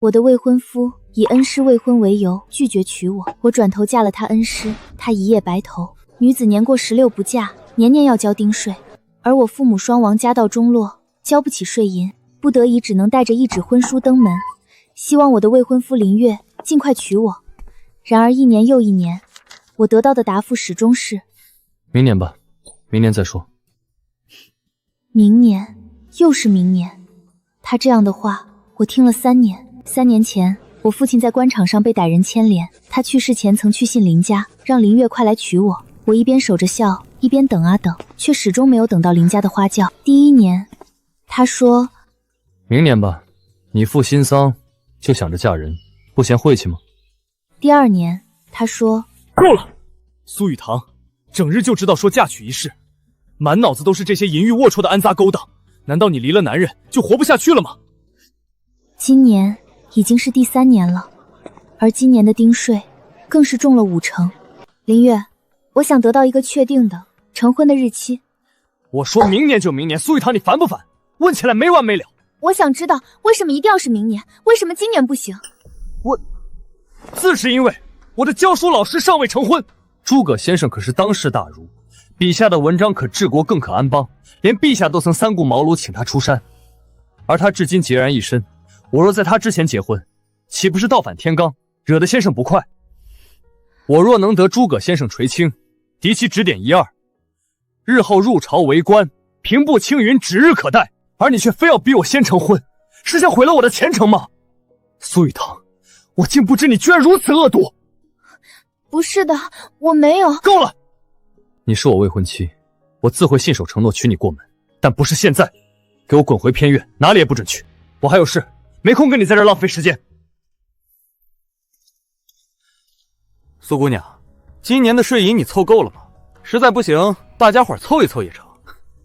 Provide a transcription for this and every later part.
我的未婚夫以恩师未婚为由拒绝娶我，我转头嫁了他恩师，他一夜白头。女子年过16不嫁，年年要交丁税，而我父母双亡，家道中落，交不起税银，不得已只能带着一纸婚书登门，希望我的未婚夫林月尽快娶我。然而一年又一年，我得到的答复始终是明年吧，明年再说。明年，又是明年。他这样的话，我听了3年。3年前，我父亲在官场上被歹人牵连，他去世前曾去信林家，让林月快来娶我。我一边守着孝，一边等啊等，却始终没有等到林家的花轿。第1年，他说明年吧，你父新丧，就想着嫁人，不嫌晦气吗？第2年，他说够了，苏雨堂，整日就知道说嫁娶一事，满脑子都是这些淫欲龌龊的安杂勾当，难道你离了男人就活不下去了吗？今年已经是第3年了，而今年的丁税更是中了5成。林月，我想得到一个确定的成婚的日期。我说明年就明年，苏雨堂你烦不烦？问起来没完没了。我想知道为什么一定要是明年，为什么今年不行？自是因为我的教书老师尚未成婚。诸葛先生可是当世大儒，笔下的文章可治国更可安邦，连陛下都曾3顾茅庐请他出山，而他至今孑然一身。我若在他之前结婚，岂不是倒反天罡，惹得先生不快？我若能得诸葛先生垂青，敌其指点1、2，日后入朝为官，平步青云指日可待。而你却非要逼我先成婚，是想毁了我的前程吗？苏雨堂，我竟不知你居然如此恶毒！不是的，我没有。够了！你是我未婚妻，我自会信守承诺娶你过门，但不是现在。给我滚回偏院，哪里也不准去。我还有事，没空跟你在这儿浪费时间。苏姑娘，今年的税银你凑够了吗？实在不行，大家伙凑一凑也成。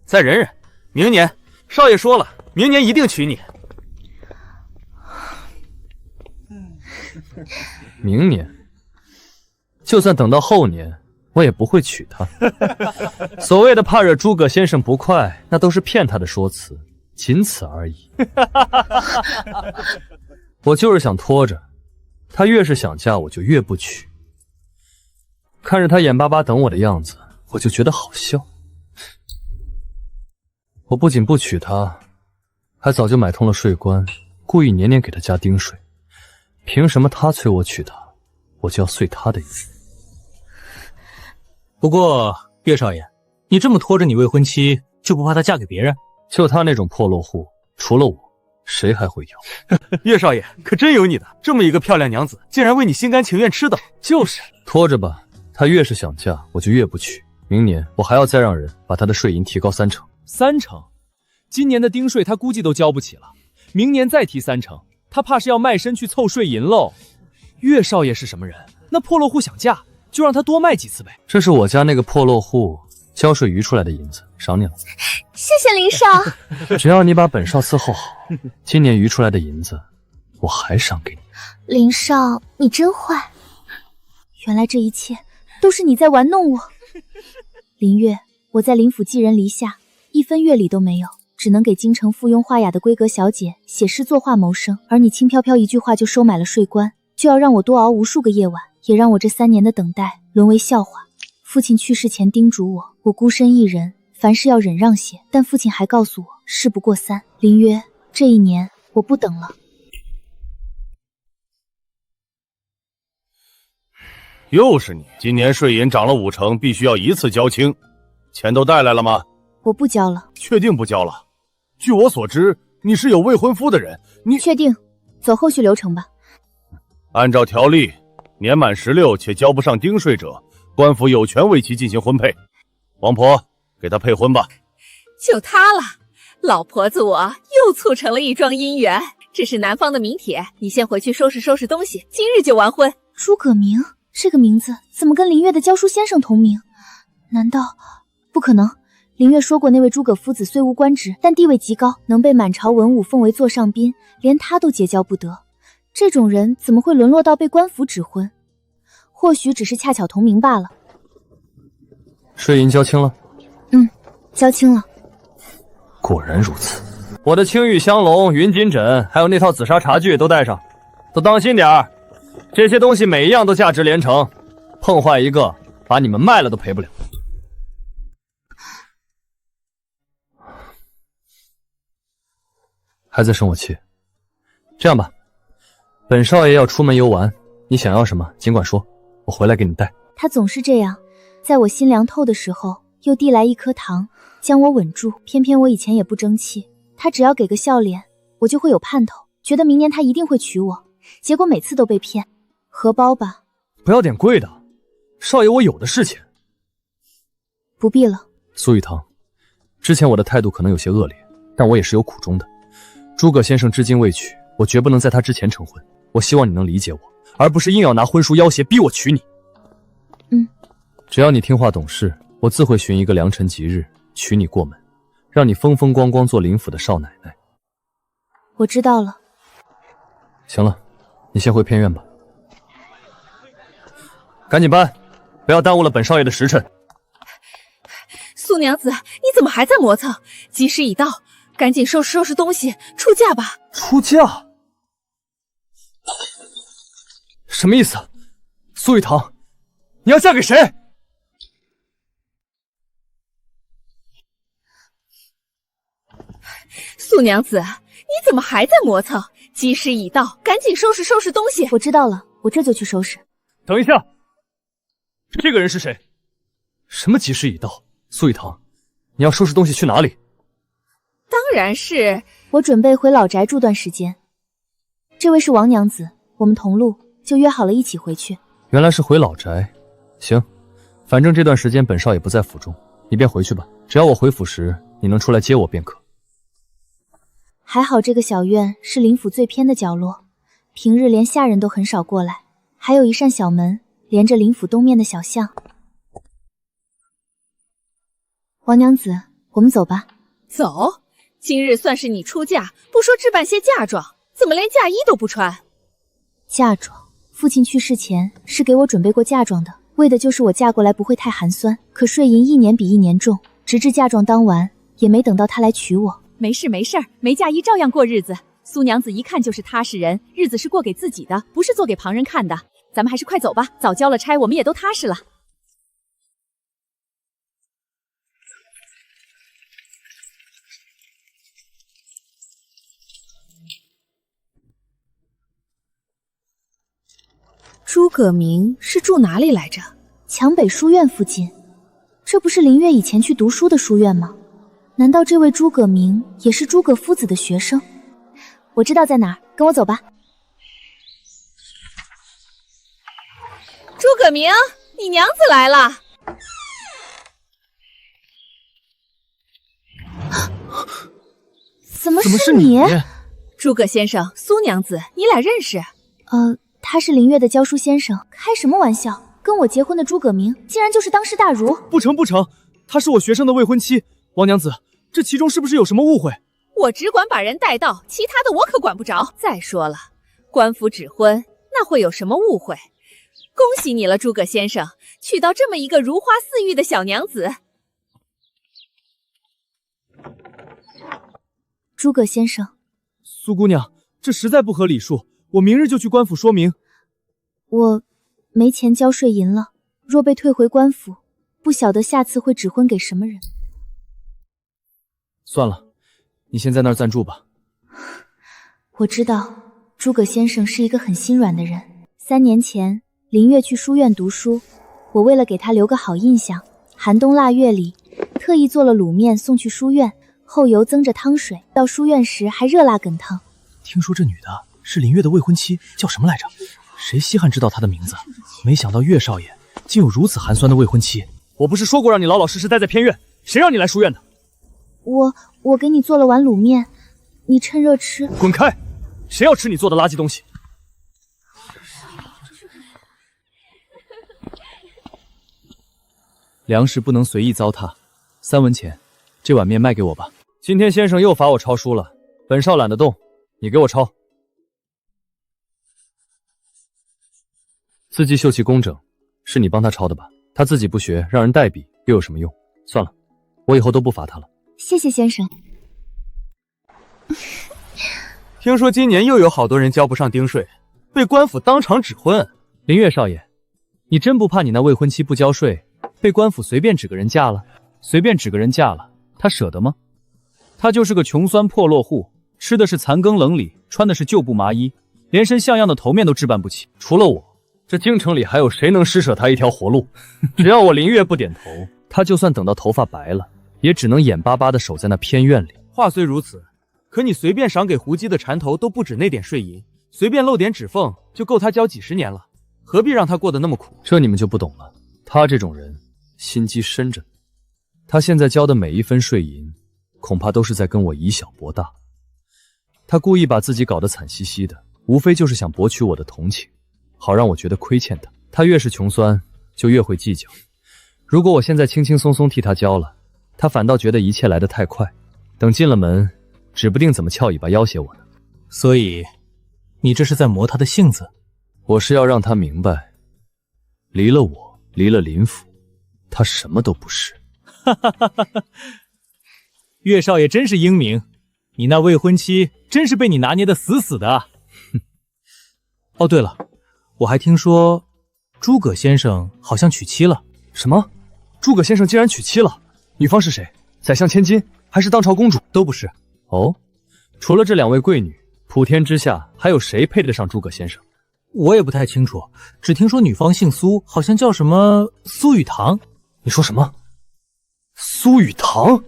再忍忍，明年少爷说了，明年一定娶你。明年，就算等到后年，我也不会娶她。所谓的怕惹诸葛先生不快，那都是骗他的说辞，仅此而已。我就是想拖着，他越是想嫁，我就越不娶。看着他眼巴巴等我的样子，我就觉得好笑。我不仅不娶她，还早就买通了税官，故意年年给她加丁税。凭什么他催我娶她，我就要遂他的意。不过岳少爷，你这么拖着你未婚妻，就不怕她嫁给别人？就她那种破落户，除了我，谁还会要？岳少爷可真有你的，这么一个漂亮娘子，竟然为你心甘情愿吃的。就是拖着吧，她越是想嫁，我就越不娶。明年我还要再让人把她的税银提高3成。3成？今年的丁税他估计都交不起了，明年再提3成，他怕是要卖身去凑税银喽。岳少爷是什么人？那破落户想嫁，就让他多卖几次呗。这是我家那个破落户交税余出来的银子，赏你了。谢谢林少。只要你把本少伺候好，今年余出来的银子，我还赏给你。林少，你真坏！原来这一切都是你在玩弄我。林月，我在林府寄人篱下，1分月礼都没有，只能给京城附庸画雅的闺阁小姐写诗作画谋生，而你轻飘飘一句话就收买了税官，就要让我多熬无数个夜晚，也让我这3年的等待沦为笑话。父亲去世前叮嘱我孤身一人，凡事要忍让些，但父亲还告诉我事不过3。林约，这1年我不等了。又是你，今年税银涨了5成，必须要一次交清，钱都带来了吗？我不交了。确定不交了？据我所知，你是有未婚夫的人，你确定？走后续流程吧。按照条例，年满16且交不上丁税者，官府有权为其进行婚配。王婆，给他配婚吧。就他了，老婆子我又促成了一桩姻缘。这是男方的名帖，你先回去收拾收拾东西，今日就完婚。诸葛明这个名字怎么跟林月的教书先生同名？难道不可能？林月说过，那位诸葛夫子虽无官职，但地位极高，能被满朝文武奉为座上宾，连他都结交不得。这种人怎么会沦落到被官府指婚？或许只是恰巧同名罢了。税银交清了？交清了。果然如此。我的青玉香笼、云锦枕，还有那套紫砂茶具都带上。都当心点儿，这些东西每一样都价值连城，碰坏一个，把你们卖了都赔不了。还在生我气？这样吧，本少爷要出门游玩，你想要什么尽管说，我回来给你带。他总是这样，在我心凉透的时候，又递来一颗糖，将我稳住。偏偏我以前也不争气，他只要给个笑脸，我就会有盼头，觉得明年他一定会娶我。结果每次都被骗。荷包吧，不要点贵的，少爷我有的是钱。不必了。苏雨堂，之前我的态度可能有些恶劣，但我也是有苦衷的。诸葛先生至今未娶，我绝不能在他之前成婚。我希望你能理解我，而不是硬要拿婚书要挟逼我娶你。只要你听话懂事，我自会寻一个良辰吉日娶你过门，让你风风光光做林府的少奶奶。我知道了。行了，你先回偏院吧，赶紧搬，不要耽误了本少爷的时辰。苏娘子，你怎么还在磨蹭？吉时已到，赶紧收拾收拾东西，出嫁吧。出嫁？什么意思？苏雨堂，你要嫁给谁？苏娘子，你怎么还在磨蹭？吉时已到，赶紧收拾收拾东西。我知道了，我这就去收拾。等一下，这个人是谁？什么吉时已到？苏雨堂，你要收拾东西去哪里？当然是我准备回老宅住段时间。这位是王娘子，我们同路，就约好了一起回去。原来是回老宅。行，反正这段时间本少爷不在府中，你便回去吧。只要我回府时你能出来接我便可。还好这个小院是林府最偏的角落，平日连下人都很少过来，还有一扇小门连着林府东面的小巷。王娘子，我们走吧。走，今日算是你出嫁，不说置办些嫁妆，怎么连嫁衣都不穿？嫁妆，父亲去世前是给我准备过嫁妆的，为的就是我嫁过来不会太寒酸。可税银一年比一年重，直至嫁妆当晚，也没等到他来娶我。没事没事，没嫁衣照样过日子。苏娘子一看就是踏实人，日子是过给自己的，不是做给旁人看的。咱们还是快走吧，早交了差，我们也都踏实了。诸葛明是住哪里来着？墙北书院附近。这不是林月以前去读书的书院吗？难道这位诸葛明也是诸葛夫子的学生？我知道在哪儿，跟我走吧。诸葛明，你娘子来了。怎么是你？诸葛先生，苏娘子，你俩认识？他是林月的教书先生。开什么玩笑？跟我结婚的诸葛明竟然就是当世大儒？不成不成，她是我学生的未婚妻。王娘子，这其中是不是有什么误会？我只管把人带到，其他的我可管不着。再说了，官府指婚，那会有什么误会？恭喜你了，诸葛先生，娶到这么一个如花似玉的小娘子。诸葛先生，苏姑娘，这实在不合礼数，我明日就去官府说明。我没钱交税银了，若被退回官府，不晓得下次会指婚给什么人。算了，你先在那儿暂住吧。我知道诸葛先生是一个很心软的人。3年前林月去书院读书，我为了给他留个好印象，寒冬腊月里特意做了卤面送去书院，后油增着汤水，到书院时还热辣滚烫。听说这女的是林月的未婚妻，叫什么来着？谁稀罕知道她的名字？没想到岳少爷竟有如此寒酸的未婚妻。我不是说过让你老老实实待在偏院，谁让你来书院的？我给你做了碗卤面，你趁热吃。滚开！谁要吃你做的垃圾东西？粮食不能随意糟蹋，3文钱，这碗面卖给我吧。今天先生又罚我抄书了，本少懒得动，你给我抄。字迹秀气工整，是你帮他抄的吧？他自己不学，让人代笔又有什么用？算了，我以后都不罚他了。谢谢先生。听说今年又有好多人交不上丁税，被官府当场指婚。林月少爷，你真不怕你那未婚妻不交税，被官府随便指个人嫁了？随便指个人嫁了，他舍得吗？他就是个穷酸破落户，吃的是残羹冷里，穿的是旧布麻衣，连身像样的头面都置办不起。除了我，这京城里还有谁能施舍他一条活路？只要我林月不点头，他就算等到头发白了，也只能眼巴巴地守在那偏院里。话虽如此，可你随便赏给胡姬的缠头都不止那点税银，随便露点指缝就够他交几10年了，何必让他过得那么苦？这你们就不懂了。他这种人心机深着呢，他现在交的每一分税银，恐怕都是在跟我以小博大。他故意把自己搞得惨兮兮的，无非就是想博取我的同情，好让我觉得亏欠他。他越是穷酸，就越会计较。如果我现在轻轻松松替他交了，他反倒觉得一切来得太快，等进了门，指不定怎么翘尾巴要挟我呢。所以，你这是在磨他的性子？我是要让他明白，离了我，离了林府，他什么都不是。哈哈哈哈哈！岳少爷真是英明，你那未婚妻真是被你拿捏得死死的啊！哦，对了，我还听说诸葛先生好像娶妻了。什么？诸葛先生竟然娶妻了？女方是谁？宰相千金，还是当朝公主？都不是。哦，除了这2位贵女，普天之下还有谁配得上诸葛先生？我也不太清楚，只听说女方姓苏，好像叫什么苏雨堂。你说什么？苏雨堂？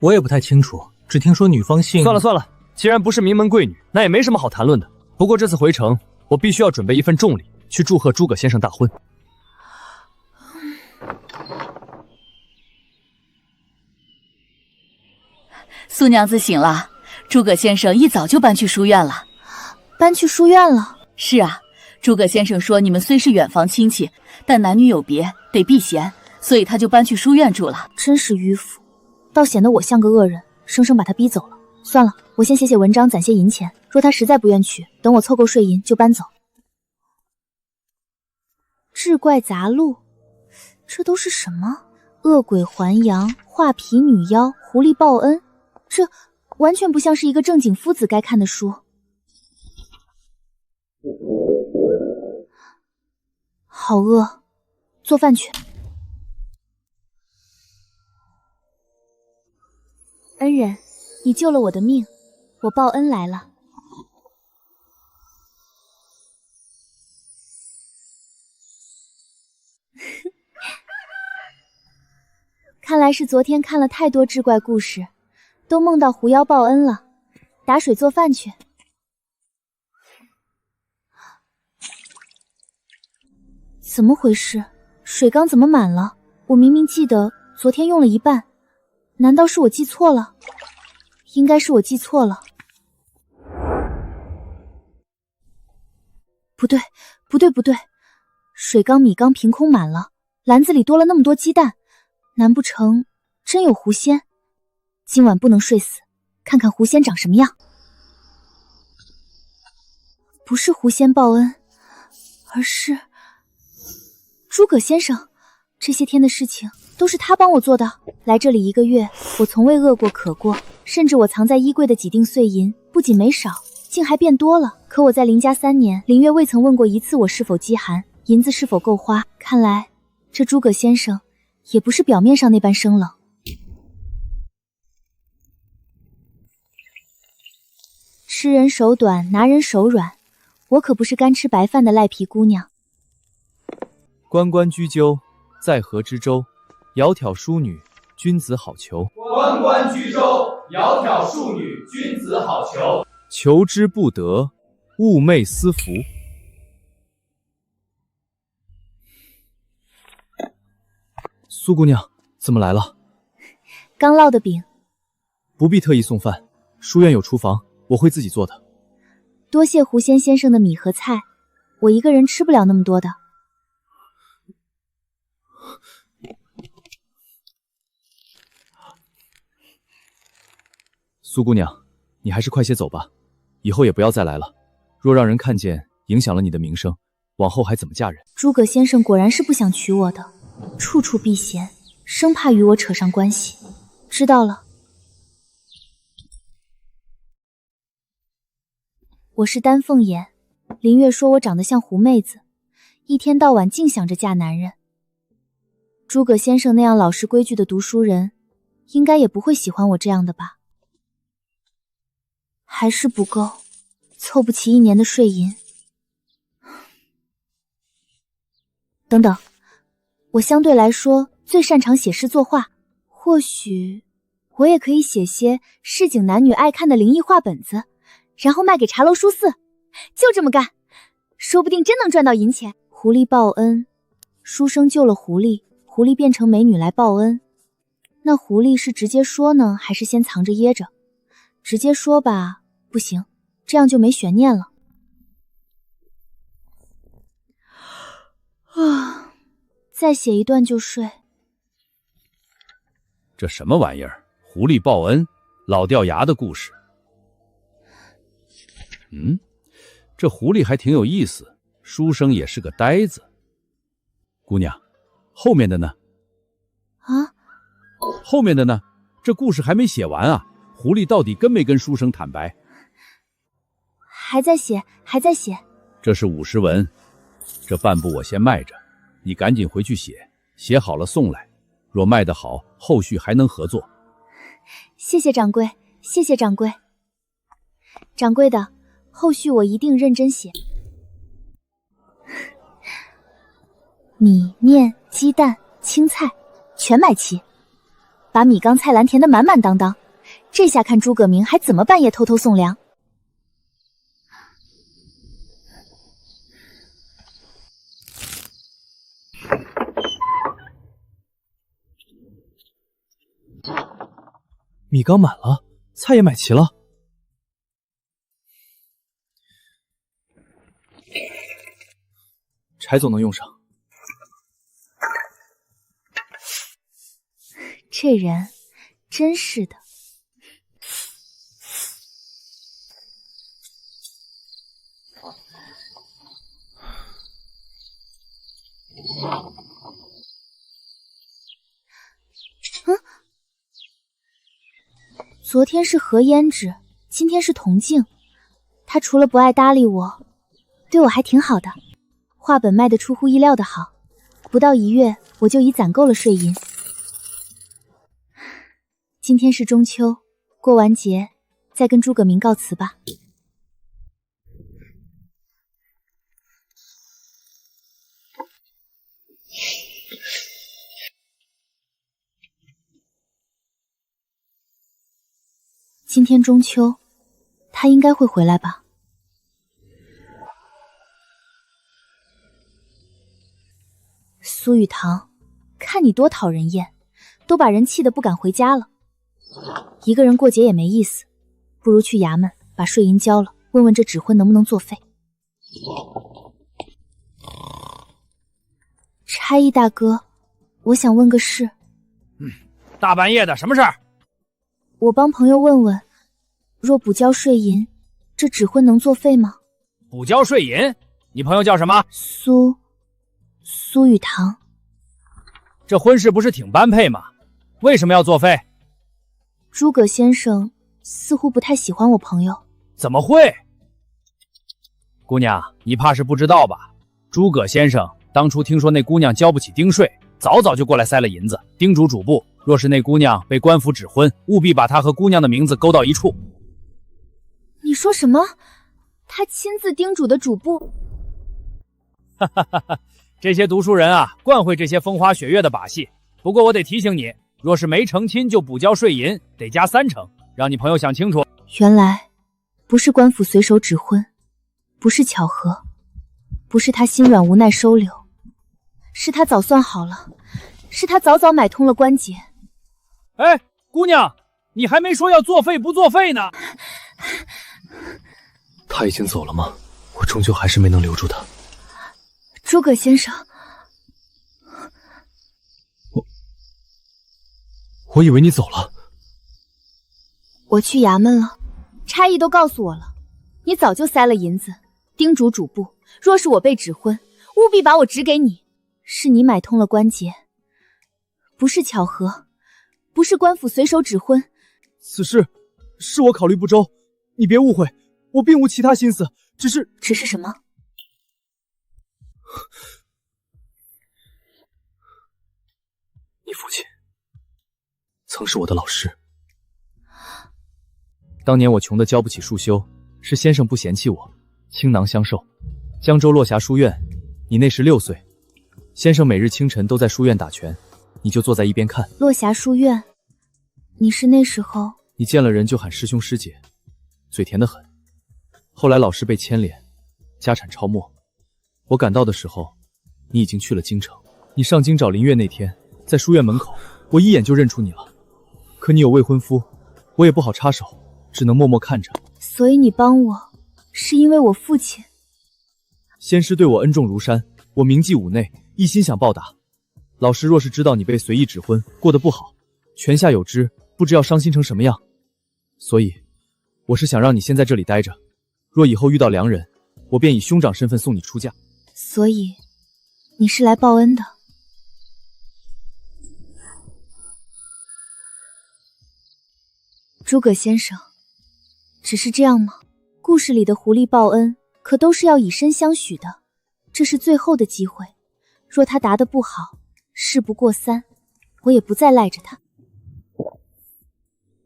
我也不太清楚，只听说女方姓……算了算了，既然不是名门贵女，那也没什么好谈论的。不过这次回城，我必须要准备一份重礼，去祝贺诸葛先生大婚。苏娘子醒了，诸葛先生一早就搬去书院了。搬去书院了？是啊，诸葛先生说你们虽是远房亲戚，但男女有别，得避嫌，所以他就搬去书院住了。真是迂腐，倒显得我像个恶人，生生把他逼走了。算了，我先写写文章攒些银钱，若他实在不愿娶，等我凑够税银就搬走。志怪杂录，这都是什么？恶鬼还阳、画皮女妖、狐狸报恩，这完全不像是一个正经夫子该看的书。好饿，做饭去。恩人，你救了我的命，我报恩来了。看来是昨天看了太多志怪故事，都梦到狐妖报恩了。打水做饭去。怎么回事？水缸怎么满了？我明明记得昨天用了一半，难道是我记错了？应该是我记错了。不对，不对，不对，水缸米缸凭空满了，篮子里多了那么多鸡蛋，难不成真有狐仙？今晚不能睡死，看看狐仙长什么样。不是狐仙报恩，而是诸葛先生。这些天的事情都是他帮我做的。来这里1个月，我从未饿过渴过，甚至我藏在衣柜的几锭碎银不仅没少，竟还变多了。可我在林家3年，林月未曾问过一次我是否饥寒，银子是否够花。看来这诸葛先生也不是表面上那般生冷。吃人手短，拿人手软，我可不是干吃白饭的赖皮姑娘。关关雎鸠，在河之洲。窈窕淑女，君子好逑。关关雎鸠，窈窕淑女，君子好逑。求之不得，寤寐思服。苏姑娘，怎么来了？刚烙的饼。不必特意送饭，书院有厨房，我会自己做的。多谢狐仙先生的米和菜，我一个人吃不了那么多的。苏姑娘，你还是快些走吧，以后也不要再来了。若让人看见，影响了你的名声，往后还怎么嫁人？诸葛先生果然是不想娶我的，处处避嫌，生怕与我扯上关系。知道了。我是丹凤眼，林月说我长得像狐妹子，一天到晚净想着嫁男人。诸葛先生那样老实规矩的读书人，应该也不会喜欢我这样的吧？还是不够，凑不齐1年的税银。等等，我相对来说最擅长写诗作画，或许我也可以写些市井男女爱看的灵异画本子，然后卖给茶楼书肆。就这么干，说不定真能赚到银钱。狐狸报恩，书生救了狐狸，狐狸变成美女来报恩。那狐狸是直接说呢，还是先藏着掖着？直接说吧，不行，这样就没悬念了。啊，再写一段就睡。这什么玩意儿？狐狸报恩，老掉牙的故事。这狐狸还挺有意思，书生也是个呆子。姑娘，后面的呢？啊？后面的呢？这故事还没写完啊！狐狸到底跟没跟书生坦白？还在写，还在写。这是50文，这半部我先卖着，你赶紧回去写，写好了送来。若卖得好，后续还能合作。谢谢掌柜，谢谢掌柜。掌柜的，后续我一定认真写。米、面、鸡蛋、青菜全买齐，把米缸菜篮填得满满当当。这下看诸葛明还怎么半夜偷偷送粮。米缸满了，菜也买齐了。柴总能用上。这人真是的。昨天是何胭脂，今天是童静。他除了不爱搭理我，对我还挺好的。画本卖得出乎意料的好，不到1月我就已攒够了税银。今天是中秋，过完节再跟诸葛明告辞吧。今天中秋，他应该会回来吧？苏雨堂，看你多讨人厌，都把人气得不敢回家了。一个人过节也没意思，不如去衙门把税银交了，问问这指婚能不能作废。差役大哥，我想问个事。大半夜的，什么事儿？我帮朋友问问，若补交税银，这指婚能作废吗？补交税银？你朋友叫什么？苏雨堂。这婚事不是挺般配吗？为什么要作废？诸葛先生似乎不太喜欢我朋友。怎么会？姑娘，你怕是不知道吧？诸葛先生当初听说那姑娘交不起丁税，早早就过来塞了银子，叮嘱主簿，若是那姑娘被官府指婚，务必把她和姑娘的名字勾到一处。你说什么？他亲自叮嘱的主簿？哈哈哈哈！这些读书人啊，惯会这些风花雪月的把戏。不过我得提醒你，若是没成亲就补交税银，得加3成，让你朋友想清楚。原来不是官府随手指婚，不是巧合，不是他心软无奈收留，是他早算好了，是他早早买通了关节。哎，姑娘，你还没说要作废不作废呢。他已经走了吗？我终究还是没能留住他。诸葛先生，我以为你走了。我去衙门了，差役都告诉我了，你早就塞了银子，叮嘱主簿，若是我被指婚，务必把我指给你。是你买通了关节，不是巧合，不是官府随手指婚。此事是我考虑不周，你别误会，我并无其他心思，只是什么？你父亲曾是我的老师。当年我穷得交不起束修，是先生不嫌弃我，倾囊相授。江州落霞书院，你那时6岁，先生每日清晨都在书院打拳，你就坐在一边看。落霞书院，你是那时候？你见了人就喊师兄师姐，嘴甜得很。后来老师被牵连，家产超没。我赶到的时候，你已经去了京城。你上京找林月那天，在书院门口，我一眼就认出你了。可你有未婚夫，我也不好插手，只能默默看着。所以你帮我，是因为我父亲？先师对我恩重如山，我铭记五内，一心想报答。老师若是知道你被随意指婚，过得不好，泉下有知，不知要伤心成什么样。所以，我是想让你先在这里待着，若以后遇到良人，我便以兄长身份送你出嫁。所以，你是来报恩的。诸葛先生，只是这样吗？故事里的狐狸报恩，可都是要以身相许的，这是最后的机会。若他答得不好，事不过三，我也不再赖着他。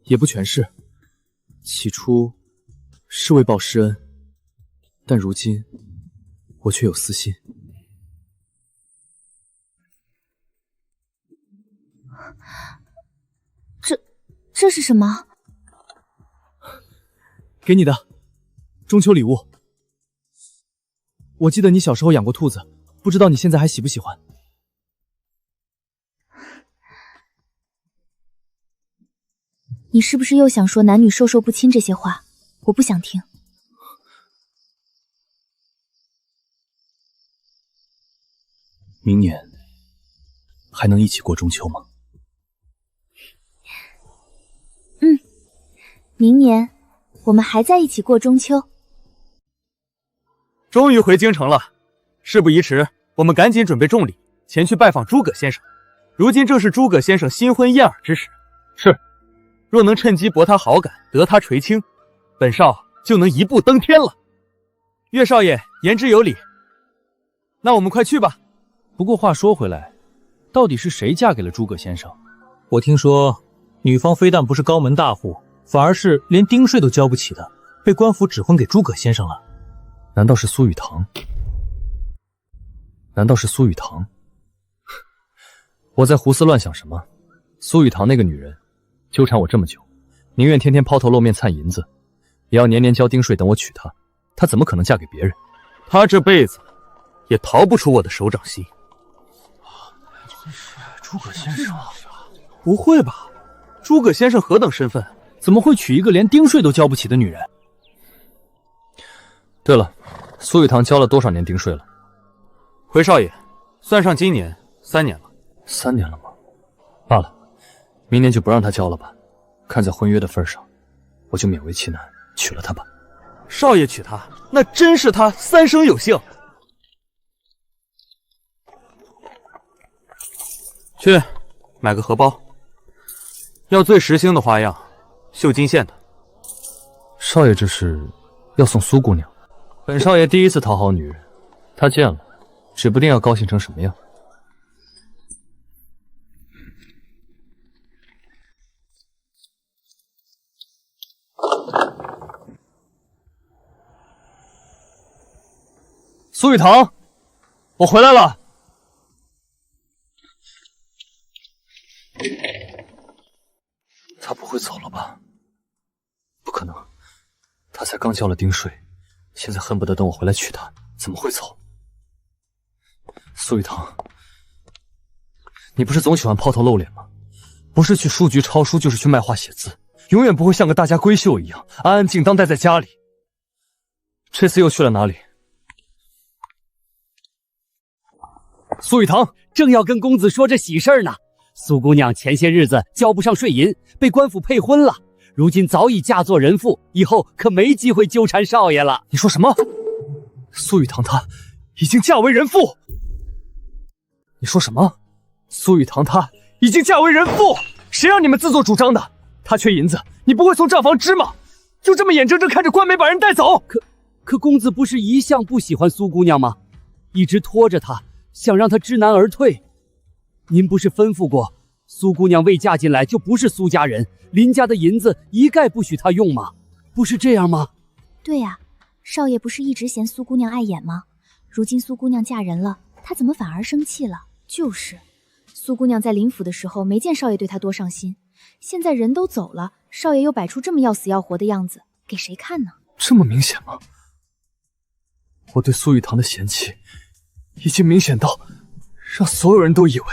也不全是，起初是为报师恩，但如今我却有私心。这是什么？给你的中秋礼物。我记得你小时候养过兔子，不知道你现在还喜不喜欢。你是不是又想说男女授受不亲这些话？我不想听。明年还能一起过中秋吗？明年我们还在一起过中秋。终于回京城了，事不宜迟，我们赶紧准备重礼，前去拜访诸葛先生。如今正是诸葛先生新婚燕尔之时，是，若能趁机博他好感，得他垂青，本少就能一步登天了。岳少爷言之有理，那我们快去吧。不过话说回来，到底是谁嫁给了诸葛先生？我听说女方非但不是高门大户，反而是连丁税都交不起的，被官府指婚给诸葛先生了。难道是苏雨堂？难道是苏雨堂？我在胡思乱想什么？苏雨堂那个女人纠缠我这么久，宁愿天天抛头露面蹭银子，也要年年交丁税等我娶她。她怎么可能嫁给别人？她这辈子也逃不出我的手掌心。诸葛先生？不会吧？诸葛先生何等身份？怎么会娶一个连丁税都交不起的女人？对了，苏雨堂交了多少年丁税了？回少爷，算上今年3年了。3年了吗？罢了，明年就不让他交了吧。看在婚约的份上，我就勉为其难娶了她吧。少爷娶她，那真是他3生有幸。去买个荷包，要最时兴的花样，绣金线的。少爷这是要送苏姑娘？本少爷第一次讨好女人，她见了，指不定要高兴成什么样。苏雨堂，我回来了。他不会走了吧？不可能，他才刚交了丁税，现在恨不得等我回来娶她，怎么会走？苏雨堂，你不是总喜欢抛头露脸吗？不是去书局抄书，就是去卖画写字，永远不会像个大家闺秀一样安安静当待在家里。这次又去了哪里？苏雨堂正要跟公子说这喜事儿呢。苏姑娘前些日子交不上税银，被官府配婚了，如今早已嫁作人妇，以后可没机会纠缠少爷了。你说什么？苏雨堂她已经嫁为人妇？你说什么？苏雨堂她已经嫁为人妇？谁让你们自作主张的？她缺银子，你不会从账房支吗？就这么眼睁睁看着官媒把人带走。可公子不是一向不喜欢苏姑娘吗？一直拖着她，想让她知难而退。您不是吩咐过，苏姑娘未嫁进来就不是苏家人，林家的银子一概不许她用吗？不是这样吗？对呀，少爷不是一直嫌苏姑娘碍眼吗？如今苏姑娘嫁人了，他怎么反而生气了？就是，苏姑娘在林府的时候没见少爷对她多上心，现在人都走了，少爷又摆出这么要死要活的样子，给谁看呢？这么明显吗？我对苏雨堂的嫌弃已经明显到让所有人都以为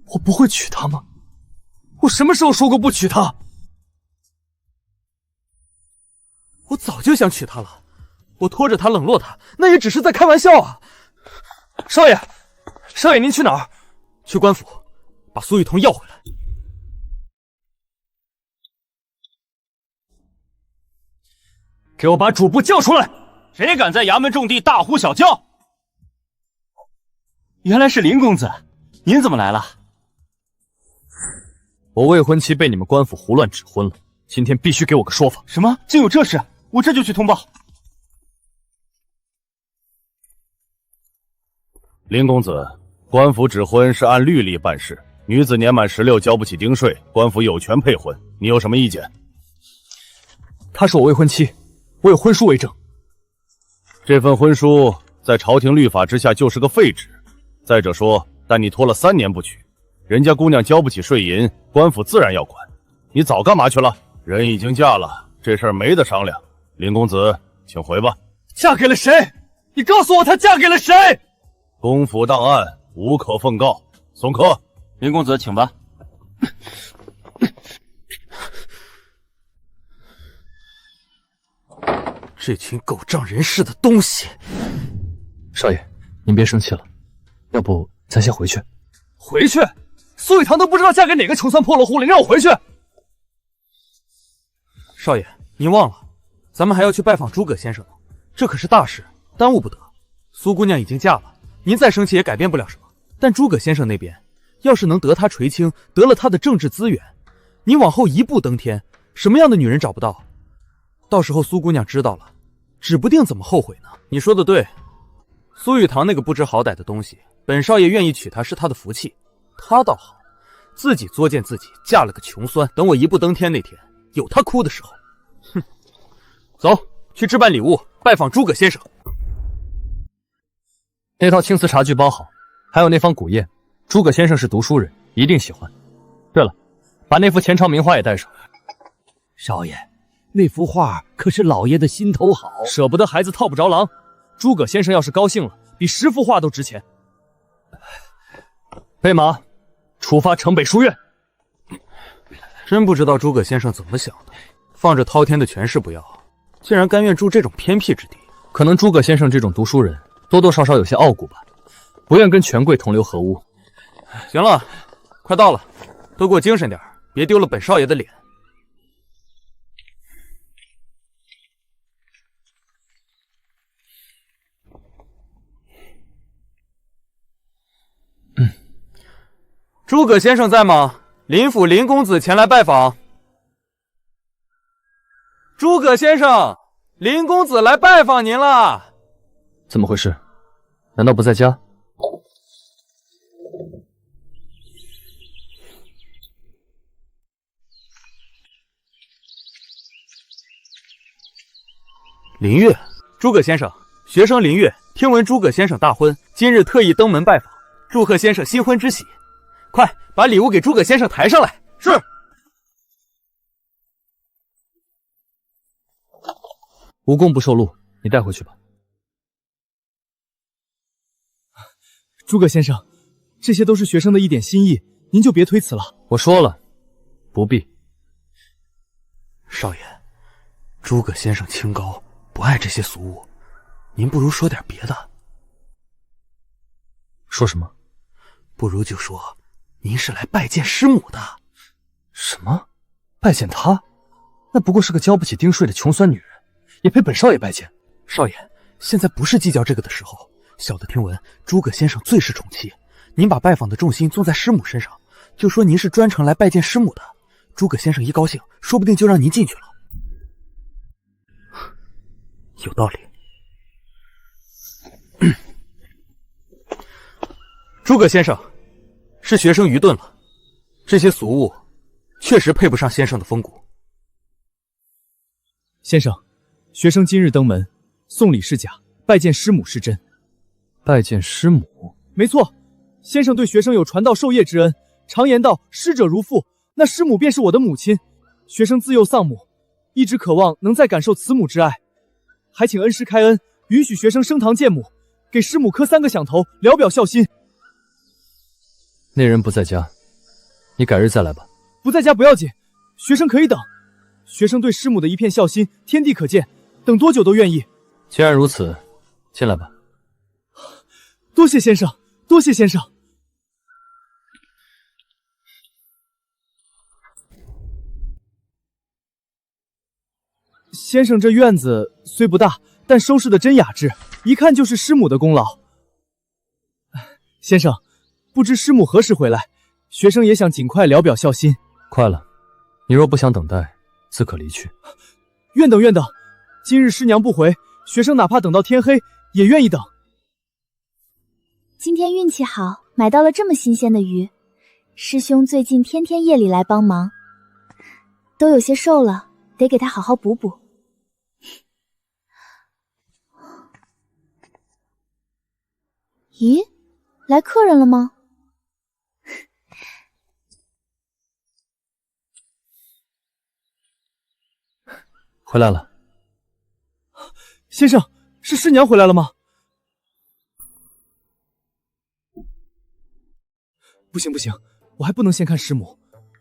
我不会娶她吗？我什么时候说过不娶她？我早就想娶她了，我拖着她冷落她，那也只是在开玩笑啊！少爷，少爷您去哪儿？去官府，把苏雨桐要回来。给我把主簿叫出来！谁敢在衙门种地大呼小叫？原来是林公子，您怎么来了？我未婚妻被你们官府胡乱指婚了，今天必须给我个说法。什么？竟有这事？我这就去通报。林公子，官府指婚是按律例办事，女子年满16交不起丁税，官府有权配婚，你有什么意见？她是我未婚妻，我有婚书为证。这份婚书在朝廷律法之下就是个废纸。再者说，但你拖了3年不娶，人家姑娘交不起税银，官府自然要管。你早干嘛去了？人已经嫁了，这事儿没得商量。林公子，请回吧。嫁给了谁？你告诉我她嫁给了谁？公府档案无可奉告。送客。林公子，请吧。这群狗仗人势的东西！少爷，您别生气了，要不咱先回去。回去？苏雨堂都不知道嫁给哪个穷酸破落户了，你让我回去？少爷，您忘了，咱们还要去拜访诸葛先生呢，这可是大事，耽误不得。苏姑娘已经嫁了，您再生气也改变不了什么。但诸葛先生那边，要是能得他垂青，得了他的政治资源，您往后一步登天，什么样的女人找不到？到时候苏姑娘知道了，指不定怎么后悔呢。你说的对，苏雨堂那个不知好歹的东西，本少爷愿意娶她是他的福气，他倒好，自己作践自己，嫁了个穷酸。等我一步登天那天，有他哭的时候。哼，走，去置办礼物，拜访诸葛先生。那套青瓷茶具包好，还有那方古砚，诸葛先生是读书人，一定喜欢。对了，把那幅前朝名画也带上。少爷，那幅画可是老爷的心头好，舍不得孩子套不着狼。诸葛先生要是高兴了，比10幅画都值钱。备马，出发城北书院。真不知道诸葛先生怎么想的，放着滔天的权势不要，竟然甘愿住这种偏僻之地。可能诸葛先生这种读书人多多少少有些傲骨吧，不愿跟权贵同流合污。行了，快到了，都给我精神点，别丢了本少爷的脸。诸葛先生在吗？林府林公子前来拜访。诸葛先生，林公子来拜访您了。怎么回事？难道不在家？林月，诸葛先生，学生林月，听闻诸葛先生大婚，今日特意登门拜访，祝贺先生新婚之喜。快把礼物给诸葛先生抬上来。是。无功不受禄，你带回去吧。诸葛先生，这些都是学生的一点心意，您就别推辞了。我说了，不必。少爷，诸葛先生清高，不爱这些俗物，您不如说点别的。说什么？不如就说您是来拜见师母的。什么？拜见她？那不过是个交不起丁税的穷酸女人，也配本少爷拜见？少爷，现在不是计较这个的时候。小的听闻诸葛先生最是宠妻，您把拜访的重心纵在师母身上，就说您是专程来拜见师母的。诸葛先生一高兴，说不定就让您进去了。有道理。诸葛先生，是学生愚钝了，这些俗物确实配不上先生的风骨。先生，学生今日登门，送礼是假，拜见师母是真。拜见师母？没错，先生对学生有传道授业之恩，常言道师者如父，那师母便是我的母亲。学生自幼丧母，一直渴望能再感受慈母之爱，还请恩师开恩，允许学生升堂见母，给师母磕3个响头，聊表孝心。那人不在家，你改日再来吧。不在家不要紧，学生可以等。学生对师母的一片孝心，天地可见，等多久都愿意。既然如此，进来吧。多谢先生，多谢先生。先生这院子虽不大，但收拾的真雅致，一看就是师母的功劳。先生，不知师母何时回来？学生也想尽快聊表孝心。快了，你若不想等待，自可离去。愿等愿等，今日师娘不回，学生哪怕等到天黑也愿意等。今天运气好，买到了这么新鲜的鱼。师兄最近天天夜里来帮忙，都有些瘦了，得给他好好补补。咦，来客人了吗？回来了。先生，是师娘回来了吗？不行不行，我还不能先看师母，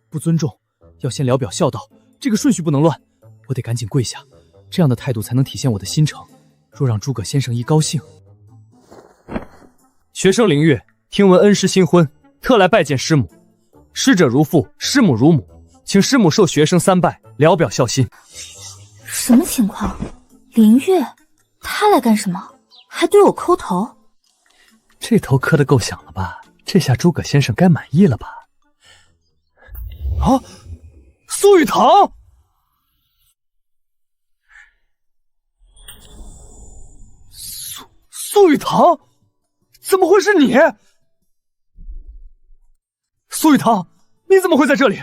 不尊重，要先聊表孝道，这个顺序不能乱。我得赶紧跪下，这样的态度才能体现我的心诚。若让诸葛先生一高兴。学生凌月听闻恩师新婚，特来拜见师母。师者如父，师母如母，请师母受学生3拜，聊表孝心。什么情况？林月，他来干什么？还对我抠头？这头磕得够响了吧？这下诸葛先生该满意了吧？啊，苏雨堂！苏雨堂，怎么会是你？苏雨堂，你怎么会在这里？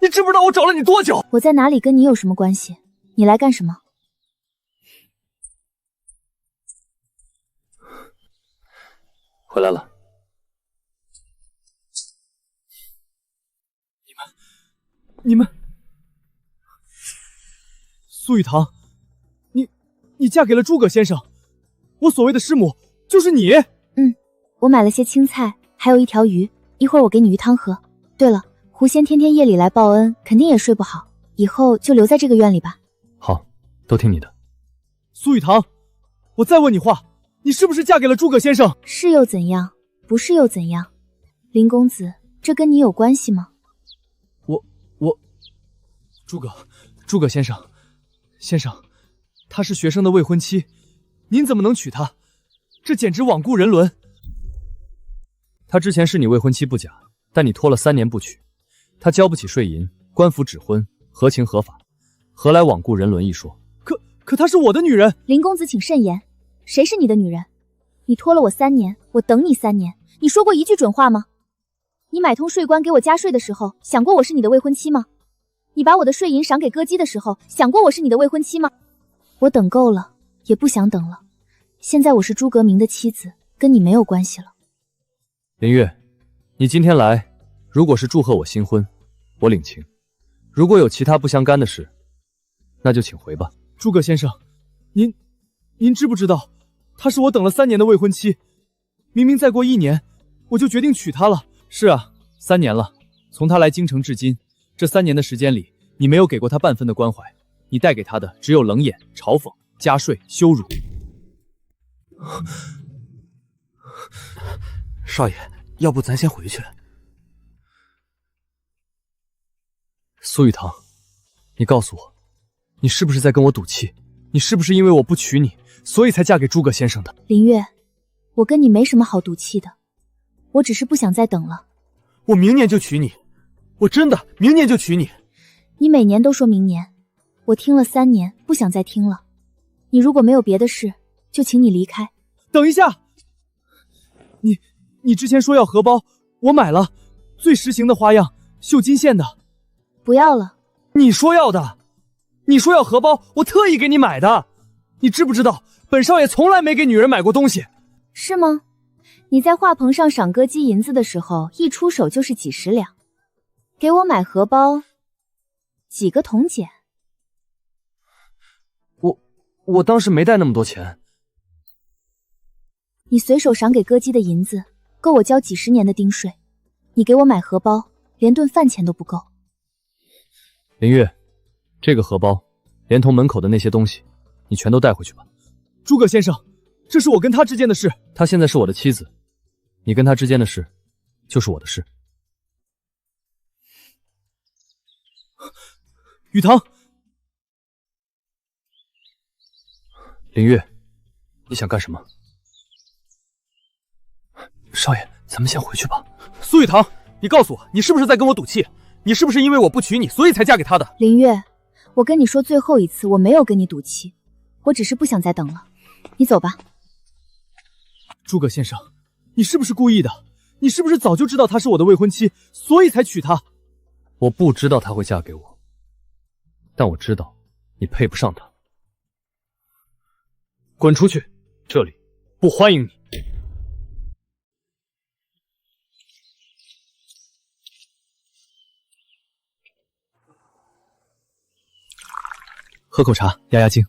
你知不知道我找了你多久？我在哪里跟你有什么关系？你来干什么？回来了。你们，苏雨堂，你嫁给了诸葛先生，我所谓的师母就是你。我买了些青菜，还有一条鱼，一会儿我给你鱼汤喝。对了，狐仙天天夜里来报恩，肯定也睡不好，以后就留在这个院里吧。好，都听你的。苏雨堂，我再问你话，你是不是嫁给了诸葛先生？是又怎样？不是又怎样？林公子，这跟你有关系吗？诸葛先生，她是学生的未婚妻，您怎么能娶她？这简直罔顾人伦。她之前是你未婚妻不假，但你拖了3年不娶，她交不起税银，官府指婚，合情合法，何来罔顾人伦一说？可她是我的女人。林公子请慎言，谁是你的女人？你拖了我3年，我等你3年，你说过一句准话吗？你买通税官给我加税的时候，想过我是你的未婚妻吗？你把我的税银赏给歌姬的时候，想过我是你的未婚妻吗？我等够了，也不想等了。现在我是诸葛明的妻子，跟你没有关系了。林月，你今天来，如果是祝贺我新婚，我领情；如果有其他不相干的事，那就请回吧。诸葛先生，您知不知道，她是我等了3年的未婚妻，明明再过1年，我就决定娶她了。是啊，3年了，从她来京城至今，这3年的时间里，你没有给过她半分的关怀，你带给她的只有冷眼、嘲讽、加税、羞辱。少爷，要不咱先回去。苏雨堂，你告诉我，你是不是在跟我赌气？你是不是因为我不娶你，所以才嫁给诸葛先生的？林月，我跟你没什么好赌气的，我只是不想再等了。我明年就娶你，我真的明年就娶你。你每年都说明年，我听了3年，不想再听了。你如果没有别的事，就请你离开。等一下，你之前说要荷包，我买了，最时髦的花样，绣金线的。不要了。你说要的，你说要荷包，我特意给你买的。你知不知道，本少爷从来没给女人买过东西。是吗？你在画棚上赏歌姬银子的时候，一出手就是几十两，给我买荷包，几个铜简。我当时没带那么多钱。你随手赏给歌姬的银子，够我交几10年的丁税。你给我买荷包，连顿饭钱都不够。林月，这个荷包，连同门口的那些东西，你全都带回去吧。诸葛先生，这是我跟他之间的事。她现在是我的妻子，你跟她之间的事，就是我的事。雨堂，林月，你想干什么？少爷，咱们先回去吧。苏雨堂，你告诉我，你是不是在跟我赌气？你是不是因为我不娶你，所以才嫁给他的？林月，我跟你说最后一次，我没有跟你赌气，我只是不想再等了。你走吧。诸葛先生，你是不是故意的？你是不是早就知道她是我的未婚妻，所以才娶她？我不知道她会嫁给我，但我知道你配不上她。滚出去，这里不欢迎你。喝口茶压压惊。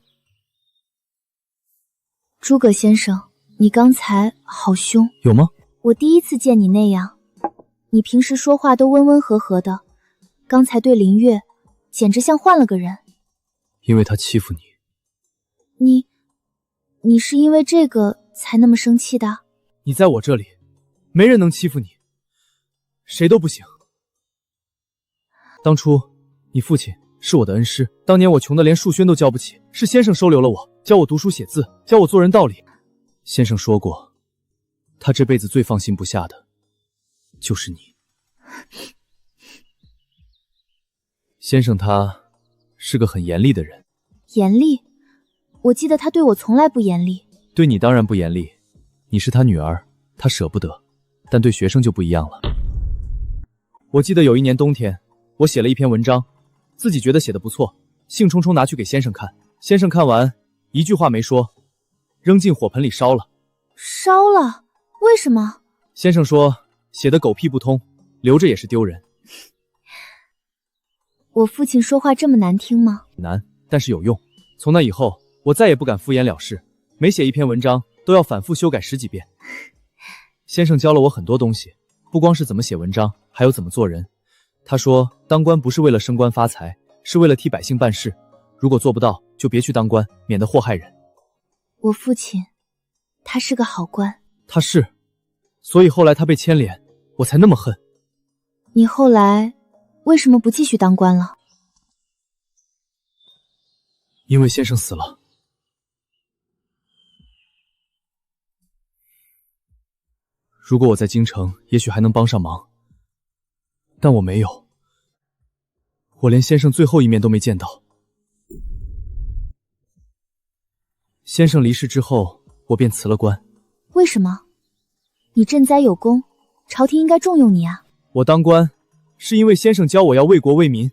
诸葛先生，你刚才好凶。有吗？我第一次见你那样，你平时说话都温温和和的，刚才对林月简直像换了个人。因为她欺负你。你是因为这个才那么生气的？你在我这里，没人能欺负你，谁都不行。当初你父亲是我的恩师，当年我穷得连数轩都交不起，是先生收留了我，教我读书写字，教我做人道理。先生说过，他这辈子最放心不下的就是你。先生他是个很严厉的人。严厉？我记得他对我从来不严厉。对你当然不严厉，你是他女儿，他舍不得，但对学生就不一样了。我记得有一年冬天，我写了一篇文章，自己觉得写得不错，兴冲冲拿去给先生看。先生看完一句话没说，扔进火盆里烧了。烧了？为什么？先生说写的狗屁不通，留着也是丢人。我父亲说话这么难听吗？难，但是有用。从那以后，我再也不敢敷衍了事，每写一篇文章都要反复修改10几遍。先生教了我很多东西，不光是怎么写文章，还有怎么做人。他说当官不是为了升官发财，是为了替百姓办事，如果做不到就别去当官，免得祸害人。我父亲他是个好官。他是，所以后来他被牵连，我才那么恨。你后来为什么不继续当官了？因为先生死了。如果我在京城，也许还能帮上忙，但我没有，我连先生最后一面都没见到。先生离世之后，我便辞了官。为什么？你赈灾有功，朝廷应该重用你啊。我当官是因为先生教我要为国为民，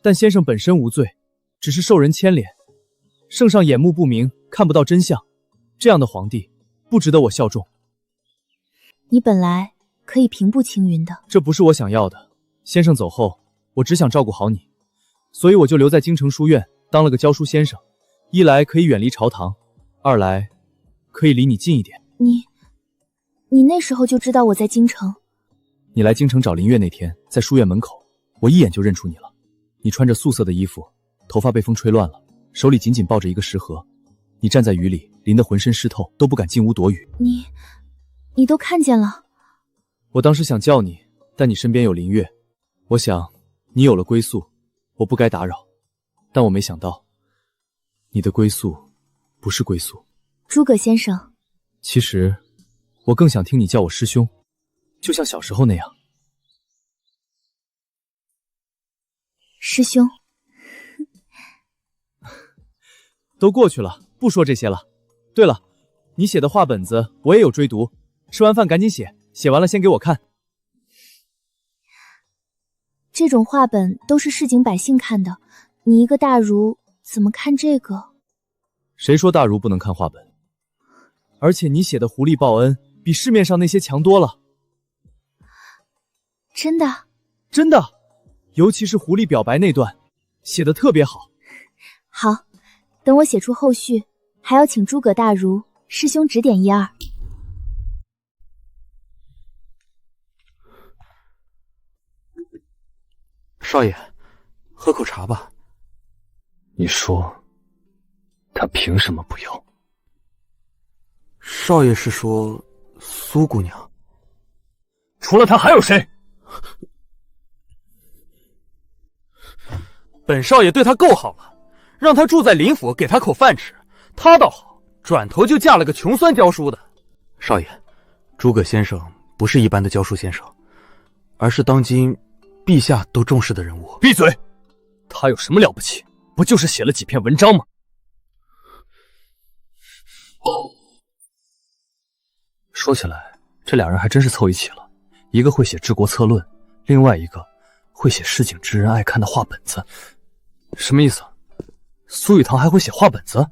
但先生本身无罪，只是受人牵连，圣上眼目不明，看不到真相，这样的皇帝不值得我效忠。你本来可以平步青云的。这不是我想要的。先生走后，我只想照顾好你，所以我就留在京城书院当了个教书先生，一来可以远离朝堂，二来可以离你近一点。你那时候就知道我在京城？你来京城找林月那天，在书院门口，我一眼就认出你了。你穿着素色的衣服，头发被风吹乱了，手里紧紧抱着一个食盒。你站在雨里，淋得浑身湿透，都不敢进屋躲雨。你都看见了？我当时想叫你，但你身边有林月，我想你有了归宿，我不该打扰，但我没想到，你的归宿不是归宿。诸葛先生，其实我更想听你叫我师兄，就像小时候那样。师兄，都过去了，不说这些了。对了，你写的话本子我也有追读，吃完饭赶紧写，写完了先给我看。这种话本都是市井百姓看的，你一个大儒怎么看这个？谁说大儒不能看话本？而且你写的狐狸报恩比市面上那些强多了。真的？真的，尤其是狐狸表白那段，写的特别好。好，等我写出后续，还要请诸葛大儒师兄指点一二。少爷，喝口茶吧。你说，他凭什么不要？少爷是说苏姑娘？除了他还有谁？本少爷对她够好了，让她住在林府，给她口饭吃，她倒好，转头就嫁了个穷酸教书的。少爷，诸葛先生不是一般的教书先生，而是当今陛下都重视的人物。闭嘴！他有什么了不起？不就是写了几篇文章吗？说起来，这俩人还真是凑一起了，一个会写治国策论，另外一个会写市井之人爱看的话本子。什么意思？苏雨堂还会写话本子？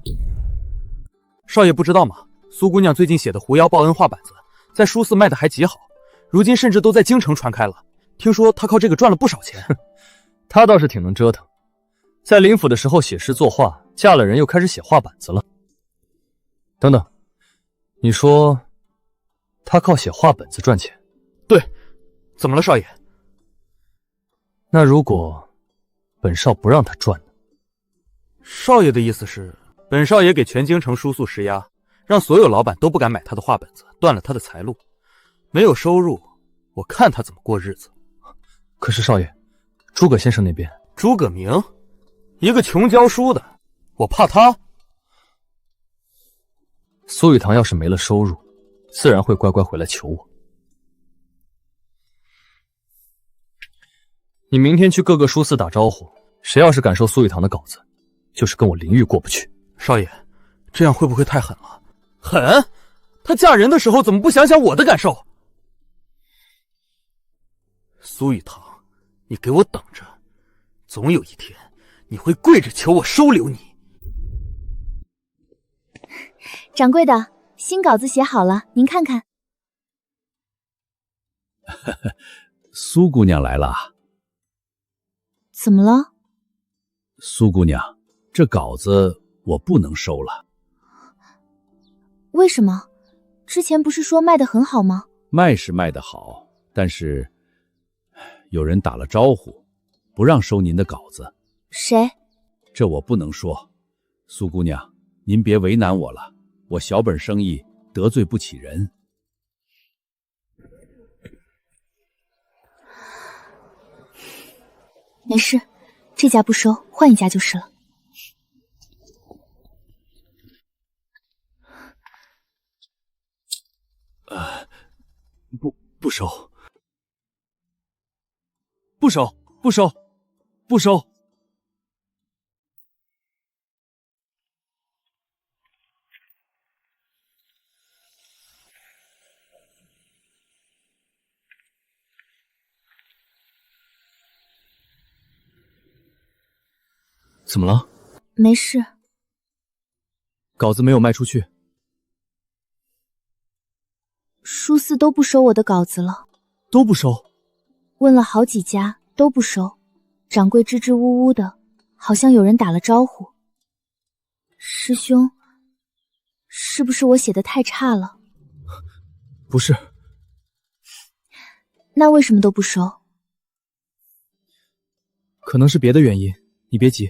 少爷不知道吗？苏姑娘最近写的狐妖报恩话本子，在书肆卖的还极好，如今甚至都在京城传开了。听说她靠这个赚了不少钱。她倒是挺能折腾，在林府的时候写诗作画，嫁了人又开始写话本子了。等等，你说她靠写话本子赚钱？对，怎么了，少爷？那如果本少不让他赚呢？少爷的意思是，本少爷给全京城书宿施压，让所有老板都不敢买他的话本子，断了他的财路，没有收入，我看他怎么过日子。可是少爷，诸葛先生那边，诸葛明，一个穷教书的，我怕他。苏雨堂要是没了收入，自然会乖乖回来求我。你明天去各个书肆打招呼，谁要是敢收苏雨堂的稿子，就是跟我林玉过不去。少爷，这样会不会太狠了？狠？她嫁人的时候怎么不想想我的感受？苏雨堂，你给我等着，总有一天你会跪着求我收留你。掌柜的，新稿子写好了，您看看。苏姑娘来了。怎么了？苏姑娘，这稿子我不能收了。为什么？之前不是说卖得很好吗？卖是卖得好，但是有人打了招呼，不让收您的稿子。谁？这我不能说。苏姑娘，您别为难我了，我小本生意得罪不起人。没事，这家不收，换一家就是了。不收，不收，不收，不收。怎么了？没事。稿子没有卖出去。书肆都不收我的稿子了。都不收？问了好几家都不收，掌柜支支吾吾的，好像有人打了招呼。师兄，是不是我写的太差了？不是。那为什么都不收？可能是别的原因，你别急，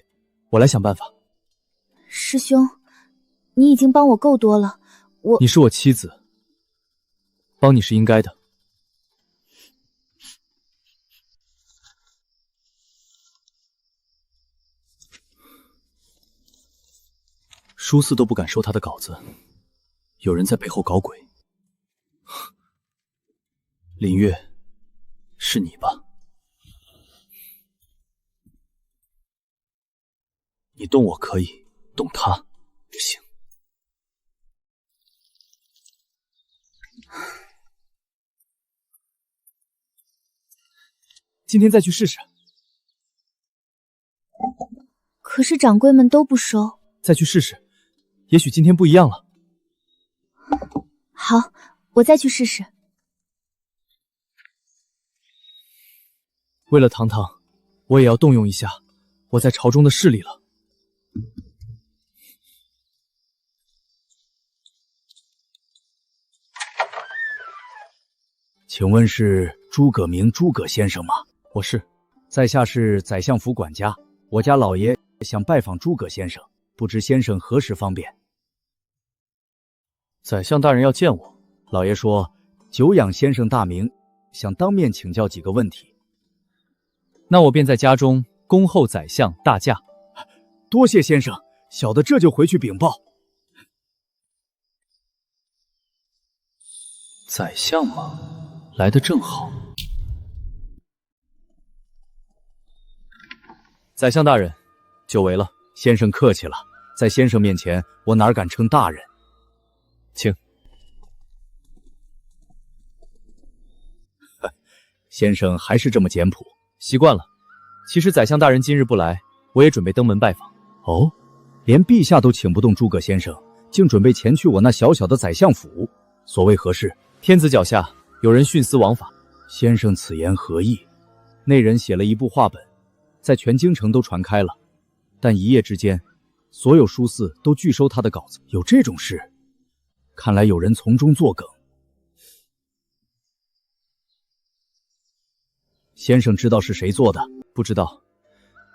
我来想办法。师兄，你已经帮我够多了，你是我妻子，帮你是应该的。书肆都不敢收他的稿子，有人在背后搞鬼。林月，是你吧？你动我可以，动他不行。今天再去试试。可是掌柜们都不收。再去试试，也许今天不一样了。好，我再去试试。为了堂堂，我也要动用一下我在朝中的势力了。请问是诸葛明诸葛先生吗？我是，在下是宰相府管家，我家老爷想拜访诸葛先生，不知先生何时方便？宰相大人要见我。老爷说久仰先生大名，想当面请教几个问题。那我便在家中恭候宰相大驾。多谢先生，小的这就回去禀报。宰相嘛，来得正好。宰相大人，久违了。先生客气了，在先生面前，我哪敢称大人。请。先生还是这么简朴，习惯了。其实宰相大人今日不来，我也准备登门拜访。哦，连陛下都请不动诸葛先生，竟准备前去我那小小的宰相府，所谓何事？天子脚下有人徇私枉法。先生此言何意？那人写了一部话本，在全京城都传开了，但一夜之间，所有书肆都拒收他的稿子。有这种事？看来有人从中作梗。先生知道是谁做的？不知道，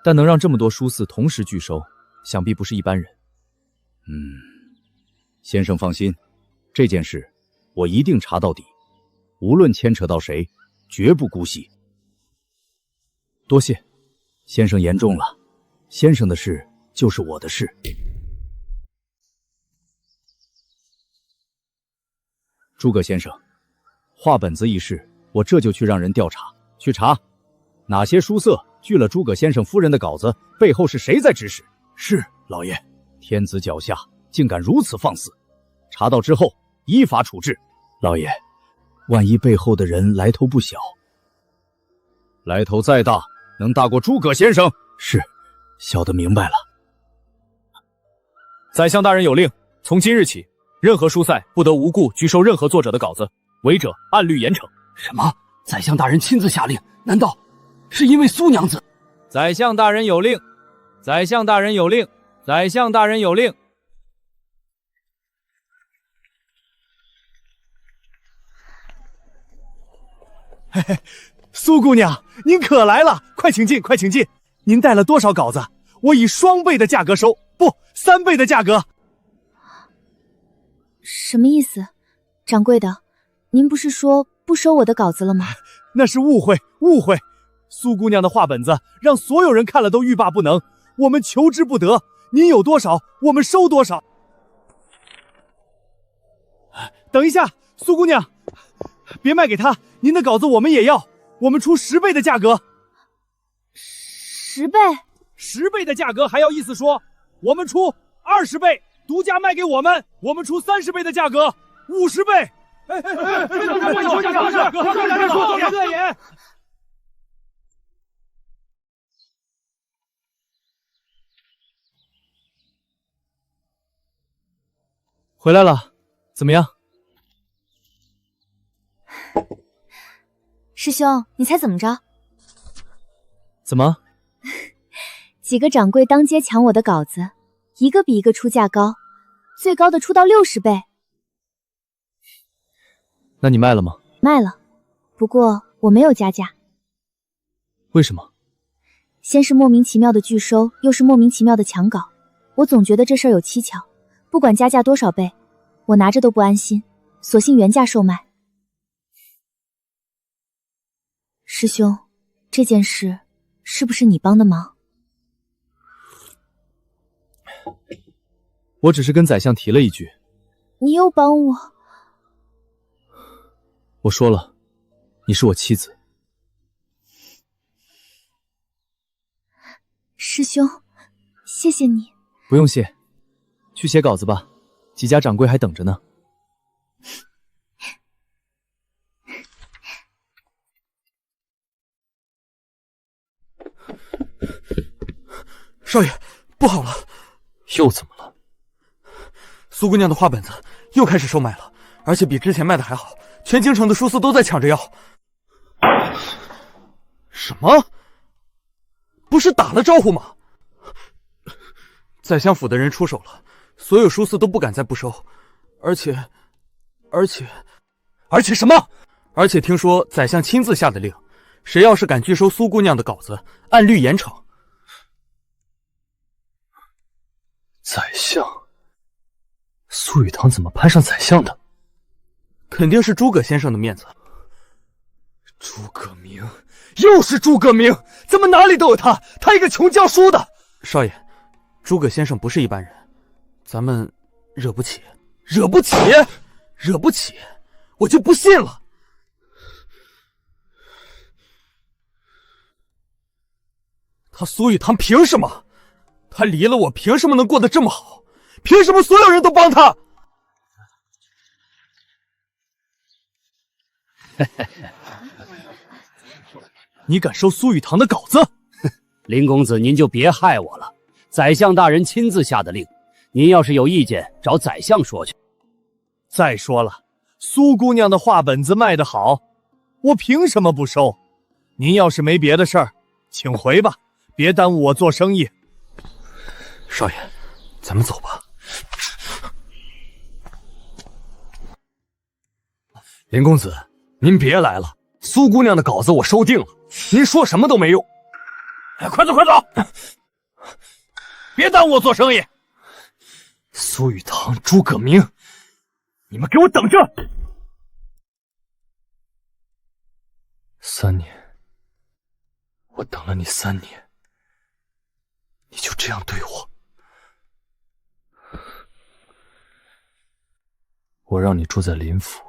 但能让这么多书肆同时拒收，想必不是一般人。先生放心，这件事我一定查到底，无论牵扯到谁，绝不姑息。多谢。先生言重了，先生的事就是我的事。诸葛先生，画本子一事，我这就去让人调查，去查哪些书册拒了诸葛先生夫人的稿子，背后是谁在指使？是，老爷。天子脚下竟敢如此放肆，查到之后依法处置。老爷，万一背后的人来头不小，来头再大，能大过诸葛先生？是，小的明白了。宰相大人有令，从今日起，任何书塞不得无故拒收任何作者的稿子，违者按律严惩。什么？宰相大人亲自下令？难道是因为苏娘子？宰相大人有令，宰相大人有令，宰相大人有令。嘿嘿，苏姑娘，您可来了，快请进，快请进。您带了多少稿子？我以双倍的价格收，不，3倍的价格。什么意思？掌柜的，您不是说不收我的稿子了吗？那是误会，误会。苏姑娘的画本子让所有人看了都欲罢不能，我们求之不得。您有多少，我们收多少。等一下，苏姑娘，别卖给他，您的稿子我们也要，我们出10倍的价格。10倍？10倍的价格还要意思说？我们出20倍，独家卖给我们，我们出30倍的价格，50倍。回来了，怎么样？师兄，你猜怎么着？怎么？几个掌柜当街抢我的稿子，一个比一个出价高，最高的出到60倍。那你卖了吗？卖了，不过我没有加价。为什么？先是莫名其妙的拒收，又是莫名其妙的抢稿，我总觉得这事儿有蹊跷。不管加价多少倍，我拿着都不安心，索性原价售卖。师兄，这件事是不是你帮的忙？我只是跟宰相提了一句。你又帮我？我说了，你是我妻子。师兄，谢谢你。不用谢，去写稿子吧，几家掌柜还等着呢。少爷，不好了！又怎么了？苏姑娘的画本子又开始售卖了，而且比之前卖的还好，全京城的书肆都在抢着要。什么？不是打了招呼吗？宰相府的人出手了，所有书肆都不敢再不收，而且什么？而且听说宰相亲自下的令，谁要是敢拒收苏姑娘的稿子，按律严惩。宰相？苏雨堂怎么攀上宰相的？肯定是诸葛先生的面子。诸葛明，又是诸葛明，怎么哪里都有他？他一个穷教书的。少爷，诸葛先生不是一般人，咱们惹不起，我就不信了。他苏雨堂凭什么？他离了我，凭什么能过得这么好？凭什么所有人都帮他？你敢收苏雨堂的稿子？林公子，您就别害我了。宰相大人亲自下的令，您要是有意见，找宰相说去。再说了，苏姑娘的画本子卖得好，我凭什么不收？您要是没别的事儿，请回吧，别耽误我做生意。少爷，咱们走吧。林公子，您别来了，苏姑娘的稿子我收定了，您说什么都没用。快走，别耽误我做生意。苏雨堂、诸葛明，你们给我等着！3年，我等了你3年，你就这样对我？我让你住在林府，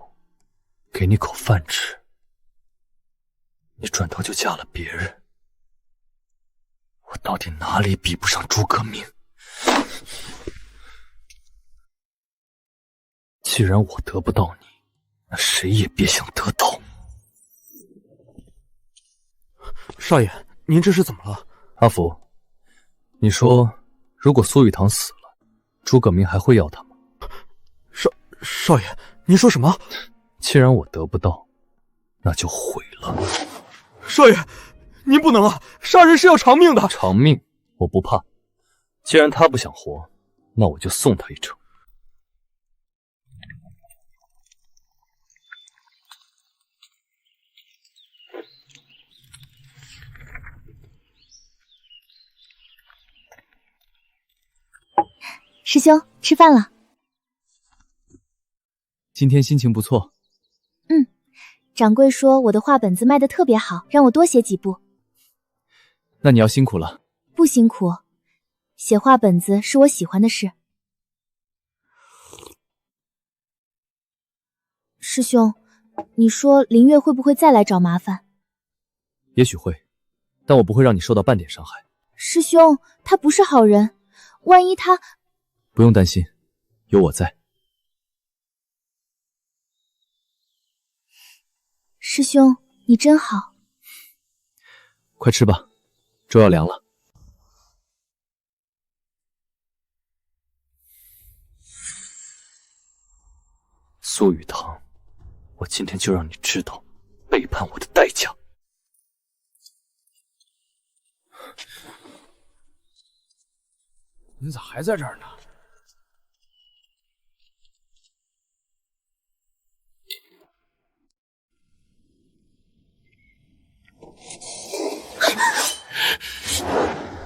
给你口饭吃，你转头就嫁了别人，我到底哪里比不上诸葛明？既然我得不到你，那谁也别想得到。少爷，您这是怎么了？阿福，你说，如果苏雨堂死了，诸葛明还会要他吗？少爷，您说什么？既然我得不到，那就毁了。少爷，您不能啊！杀人是要偿命的。偿命我不怕，既然他不想活，那我就送他一程。师兄，吃饭了。今天心情不错。掌柜说我的画本子卖得特别好，让我多写几部。那你要辛苦了。不辛苦，写画本子是我喜欢的事。师兄，你说林月会不会再来找麻烦？也许会，但我不会让你受到半点伤害。师兄，他不是好人，万一他……不用担心，有我在。师兄，你真好。快吃吧，粥要凉了。苏雨堂，我今天就让你知道背叛我的代价。你咋还在这儿呢？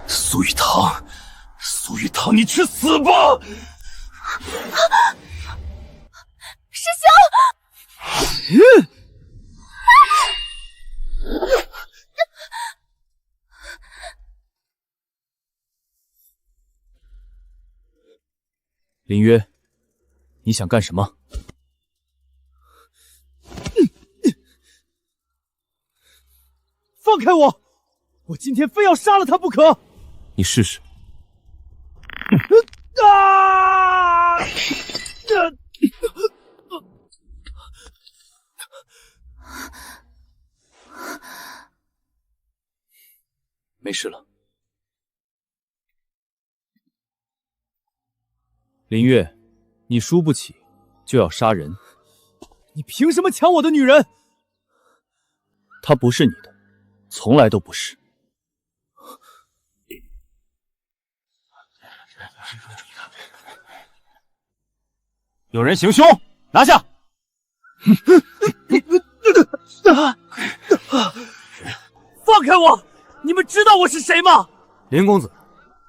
苏雨堂，苏雨堂，你去死吧！师兄！林约，你想干什么？放开我！我今天非要杀了他不可！你试试。啊！没事了。林月，你输不起就要杀人，你凭什么抢我的女人？她不是你的，从来都不是。有人行凶，拿下！放开我！你们知道我是谁吗？林公子，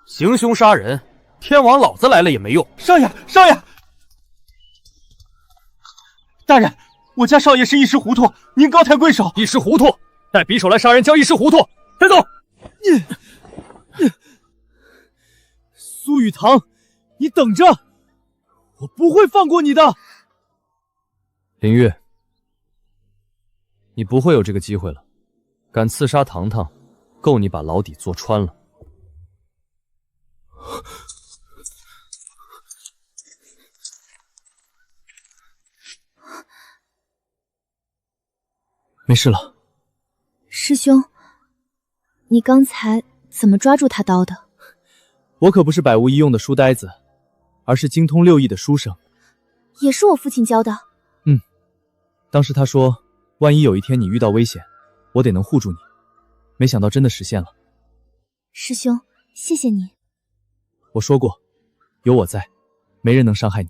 行凶杀人，天王老子来了也没用。少爷，少爷，大人，我家少爷是一时糊涂，您高抬贵手。一时糊涂，带匕首来杀人叫一时糊涂，带走！苏雨堂，你等着，我不会放过你的。林月，你不会有这个机会了。敢刺杀堂堂，够你把牢底坐穿了。没事了。师兄，你刚才怎么抓住他刀的？我可不是百无一用的书呆子，而是精通6艺的书生。也是我父亲教的。当时他说，万一有一天你遇到危险，我得能护住你。没想到真的实现了。师兄，谢谢你。我说过，有我在，没人能伤害你。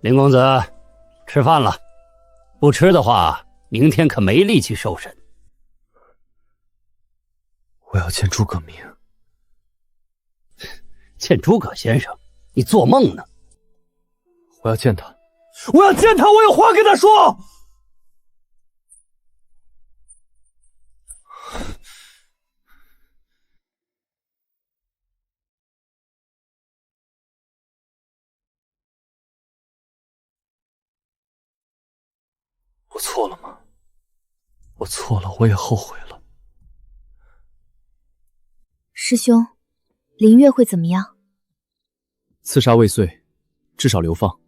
林公子，吃饭了。不吃的话，明天可没力气受审。我要见诸葛明。见诸葛先生？你做梦呢！我要见他，我要见他，我有话跟他说。我错了吗？我错了，我也后悔了。师兄，林月会怎么样？刺杀未遂，至少流放。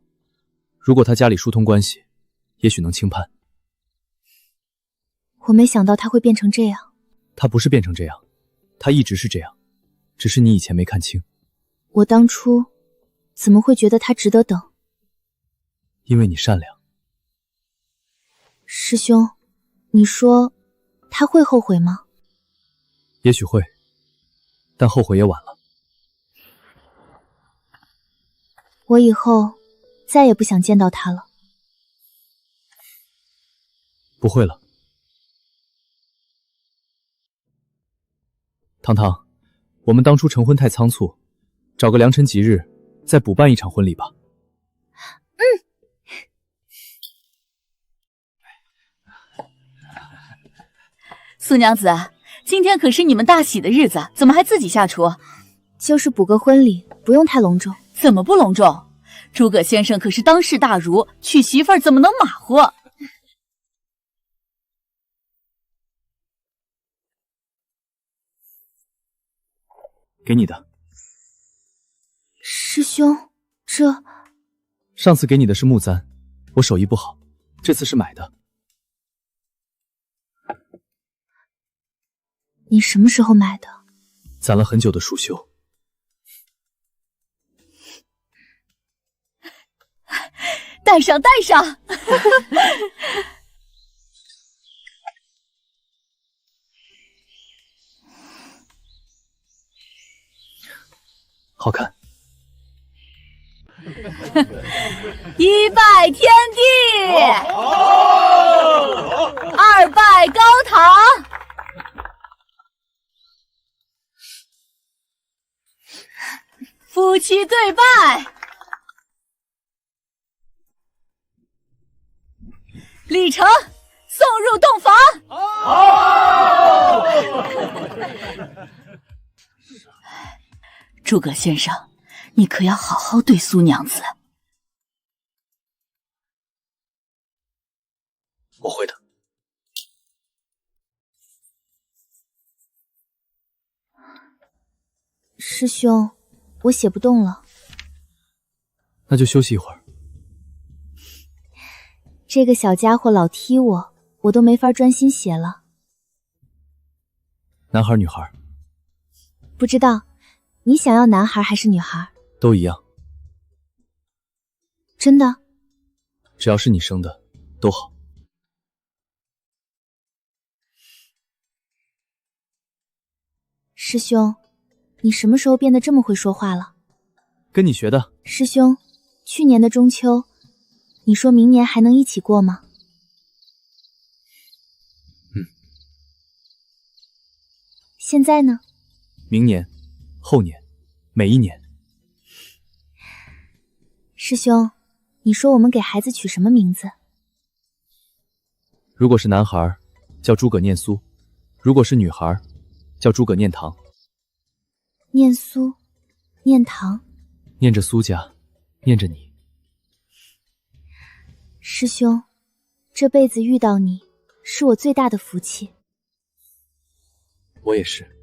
如果他家里疏通关系，也许能轻判。我没想到他会变成这样。他不是变成这样，他一直是这样，只是你以前没看清。我当初怎么会觉得他值得等？因为你善良。师兄，你说他会后悔吗？也许会，但后悔也晚了。我以后再也不想见到他了。不会了。堂堂，我们当初成婚太仓促，找个良辰吉日再补办一场婚礼吧。苏娘子，今天可是你们大喜的日子，怎么还自己下厨？就是补个婚礼，不用太隆重。怎么不隆重？诸葛先生可是当世大儒，娶媳妇儿怎么能马虎？给你的。师兄，这……上次给你的是木簪，我手艺不好，这次是买的。你什么时候买的？攒了很久的蜀绣。戴上，戴上！好看。一拜天地，二拜高堂，夫妻对拜，礼成，送入洞房。诸葛先生，你可要好好对苏娘子。我会的。师兄，我写不动了。那就休息一会儿。这个小家伙老踢我，我都没法专心写了。男孩女孩？不知道，你想要男孩还是女孩？都一样。真的？只要是你生的，都好。师兄，你什么时候变得这么会说话了？跟你学的。师兄，去年的中秋，你说明年还能一起过吗？现在呢？明年、后年，每一年。师兄，你说我们给孩子取什么名字？如果是男孩，叫诸葛念苏；如果是女孩，叫诸葛念唐。念苏，念唐，念着苏家，念着你。师兄，这辈子遇到你，是我最大的福气。我也是。